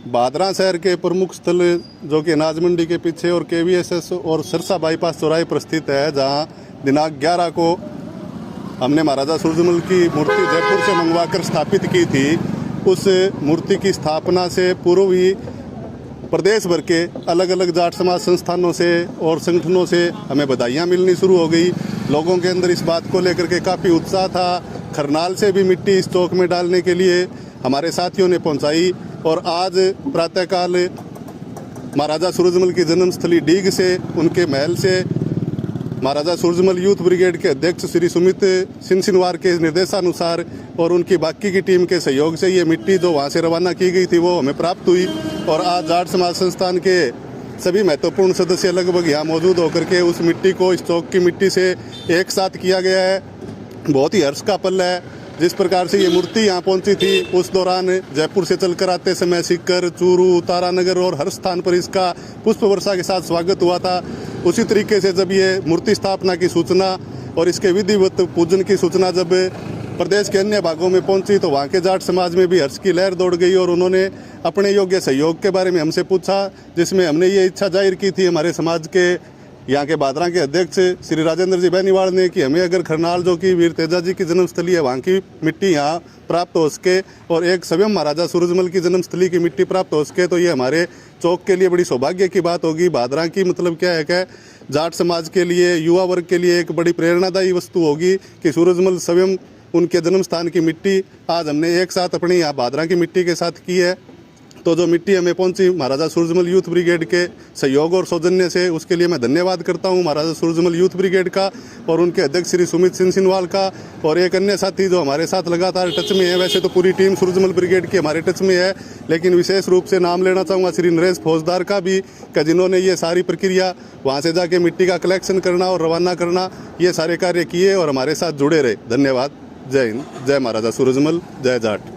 बादरा शहर के प्रमुख स्थल जो कि अनाज मंडी के पीछे और केवीएसएस और सिरसा बाईपास चौराहे पर स्थित है, जहां दिनांक 11 को हमने महाराजा सूरजमल की मूर्ति जयपुर से मंगवाकर स्थापित की थी। उस मूर्ति की स्थापना से पूर्व ही प्रदेश भर के अलग अलग जाट समाज संस्थानों से और संगठनों से हमें बधाइयाँ मिलनी शुरू हो गई। लोगों के अंदर इस बात को लेकर के काफ़ी उत्साह था। खरनाल से भी मिट्टी इस चौक में डालने के लिए हमारे साथियों ने पहुंचाई और आज प्रातःकाल महाराजा सूरजमल की जन्मस्थली डीग से, उनके महल से महाराजा सूरजमल यूथ ब्रिगेड के अध्यक्ष श्री सुमित सिनसिनवार के निर्देशानुसार और उनकी बाकी की टीम के सहयोग से ये मिट्टी जो वहाँ से रवाना की गई थी वो हमें प्राप्त हुई। और आज जाट समाज संस्थान के सभी महत्वपूर्ण सदस्य लगभग यहाँ मौजूद होकर के उस मिट्टी को इस चौक की मिट्टी से एक साथ किया गया है। बहुत ही हर्ष का पल है। जिस प्रकार से ये मूर्ति यहाँ पहुँची थी उस दौरान जयपुर से चलकर आते समय सीकर, चूरू, तारानगर और हर स्थान पर इसका पुष्प वर्षा के साथ स्वागत हुआ था। उसी तरीके से जब ये मूर्ति स्थापना की सूचना और इसके विधिवत पूजन की सूचना जब प्रदेश के अन्य भागों में पहुंची तो वहाँ के जाट समाज में भी हर्ष की लहर दौड़ गई और उन्होंने अपने योग्य सहयोग के बारे में हमसे पूछा, जिसमें हमने ये इच्छा जाहिर की थी हमारे समाज के यहाँ के बादरा के अध्यक्ष श्री राजेंद्र जी बेनीवाल ने कि हमें अगर खरनाल जो कि वीर तेजा जी की जन्मस्थली है वहाँ की मिट्टी यहाँ प्राप्त हो सके और एक स्वयं महाराजा सूरजमल की जन्मस्थली की मिट्टी प्राप्त हो सके तो ये हमारे चौक के लिए बड़ी सौभाग्य की बात होगी। बादरा की मतलब क्या है कि जाट समाज के लिए, युवा वर्ग के लिए एक बड़ी प्रेरणादायी वस्तु होगी कि सूरजमल स्वयं उनके जन्म स्थान की मिट्टी आज हमने एक साथ अपनी यहाँ बादरा की मिट्टी के साथ की है। तो जो मिट्टी हमें पहुंची महाराजा सूरजमल यूथ ब्रिगेड के सहयोग और सौजन्य से, उसके लिए मैं धन्यवाद करता हूं महाराजा सूरजमल यूथ ब्रिगेड का और उनके अध्यक्ष श्री सुमित सिनसिनवाल का और एक अन्य साथी जो हमारे साथ लगातार टच में है। वैसे तो पूरी टीम सूरजमल ब्रिगेड की हमारे टच में है, लेकिन विशेष रूप से नाम लेना चाहूँगा श्री नरेश फौजदार का भी, जिन्होंने ये सारी प्रक्रिया वहाँ से जाके मिट्टी का कलेक्शन करना और रवाना करना ये सारे कार्य किए और हमारे साथ जुड़े रहे। धन्यवाद। जय हिंद, जय महाराजा सूरजमल, जय जाट।